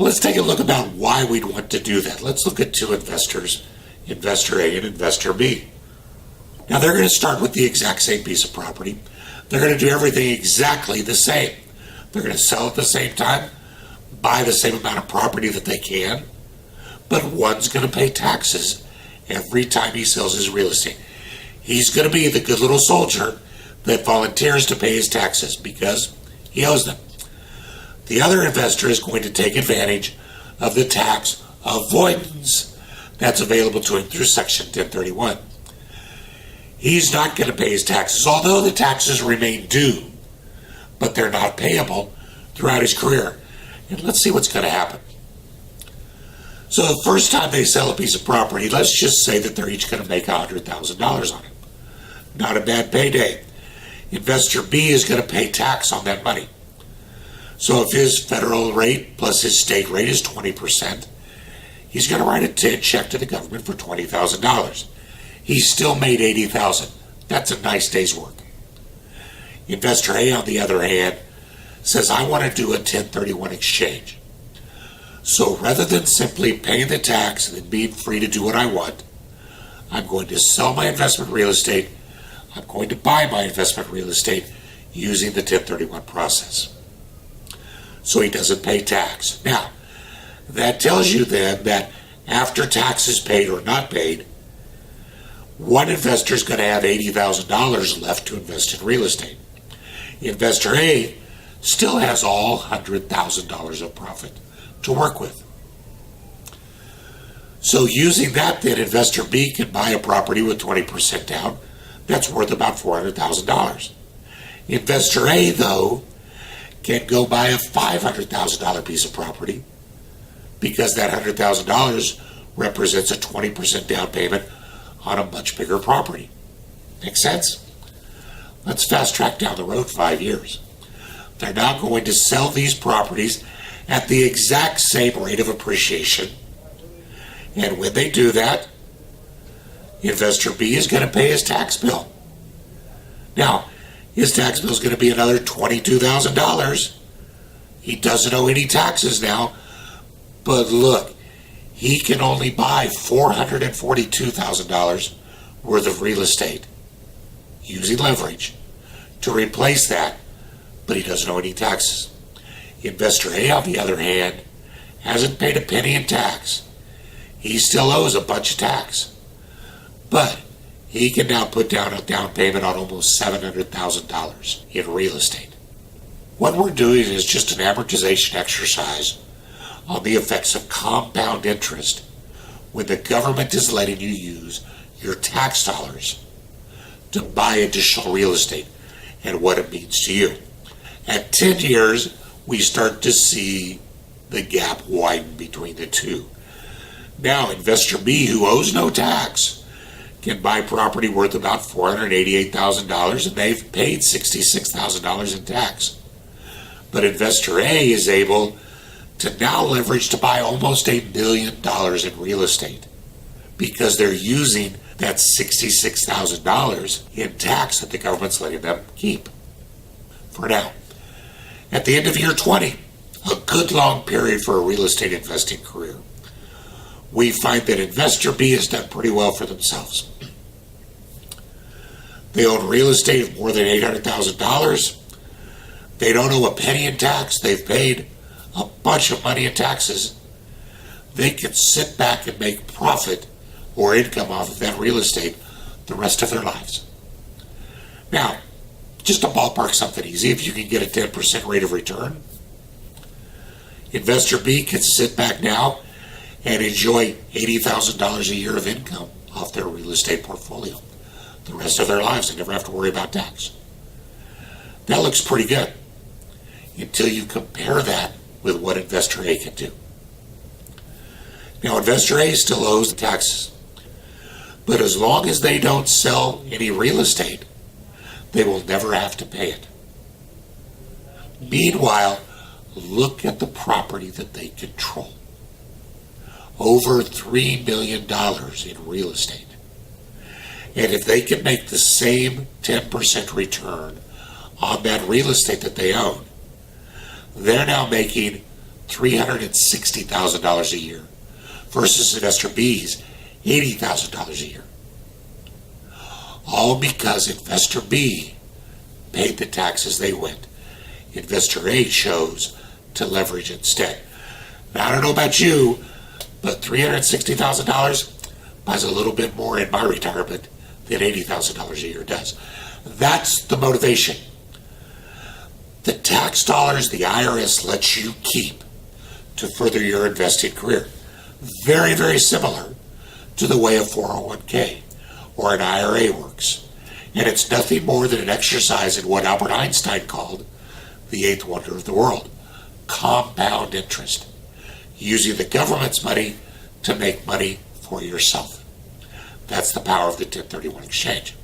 Well, let's take a look about why we'd want to do that. Let's look at two investors, Investor A and Investor B. Now, they're going to start with the exact same piece of property. They're going to do everything exactly the same. They're going to sell at the same time, buy the same amount of property that they can, but one's going to pay taxes every time he sells his real estate. He's going to be the good little soldier that volunteers to pay his taxes because he owes them. The other investor is going to take advantage of the tax avoidance that's available to him through Section 1031. He's not going to pay his taxes, although the taxes remain due, but they're not payable throughout his career. And let's see what's going to happen. So the first time they sell a piece of property, let's just say that they're each going to make $100,000 on it. Not a bad payday. Investor B is going to pay tax on that money. So if his federal rate plus his state rate is 20%, he's going to write a check to the government for $20,000. He's still made $80,000. That's a nice day's work. Investor A, on the other hand, says, I want to do a 1031 exchange. So rather than simply paying the tax and then being free to do what I want, I'm going to sell my investment real estate. I'm going to buy my investment real estate using the 1031 process. So he doesn't pay tax. Now, that tells you then that after taxes paid or not paid, one investor is going to have $80,000 left to invest in real estate. Investor A still has all $100,000 of profit to work with. So using that, then Investor B can buy a property with 20% down that's worth about $400,000. Investor A, though, can go buy a $500,000 piece of property because that $100,000 represents a 20% down payment on a much bigger property. Make sense? Let's fast track down the road 5 years. They're now going to sell these properties at the exact same rate of appreciation. And when they do that, Investor B is going to pay his tax bill. Now, his tax bill is going to be another $22,000. He doesn't owe any taxes now. But look, he can only buy $442,000 worth of real estate using leverage to replace that, but he doesn't owe any taxes. Investor A, on the other hand, hasn't paid a penny in tax. He still owes a bunch of tax, but he can now put down a down payment on almost $700,000 in real estate. What we're doing is just an amortization exercise on the effects of compound interest when the government is letting you use your tax dollars to buy additional real estate and what it means to you. At 10 years, we start to see the gap widen between the two. Now, Investor B, who owes no tax, can buy property worth about $488,000 and they've paid $66,000 in tax. But Investor A is able to now leverage to buy almost $1 million in real estate because they're using that $66,000 in tax that the government's letting them keep for now. At the end of year 20, a good long period for a real estate investing career, we find that Investor B has done pretty well for themselves. They own real estate of more than $800,000. They don't owe a penny in tax. They've paid a bunch of money in taxes. They can sit back and make profit or income off of that real estate the rest of their lives. Now, just to ballpark something easy, if you can get a 10% rate of return, Investor B can sit back now and enjoy $80,000 a year of income off their real estate portfolio the rest of their lives and never have to worry about tax. That looks pretty good until you compare that with what Investor A can do. Now, Investor A still owes the taxes, but as long as they don't sell any real estate, they will never have to pay it. Meanwhile, look at the property that they control. Over $3 million in real estate. And if they can make the same 10% return on that real estate that they own, they're now making $360,000 a year versus investor B's $80,000 a year. All because investor B paid the taxes they went. Investor A chose to leverage instead. Now, I don't know about you, but $360,000 buys a little bit more in my retirement than $80,000 a year does. That's the motivation. The tax dollars the IRS lets you keep to further your investing career. Very, very similar to the way a 401k or an IRA works. And it's nothing more than an exercise in what Albert Einstein called the eighth wonder of the world, compound interest, using the government's money to make money for yourself. That's the power of the 1031 exchange.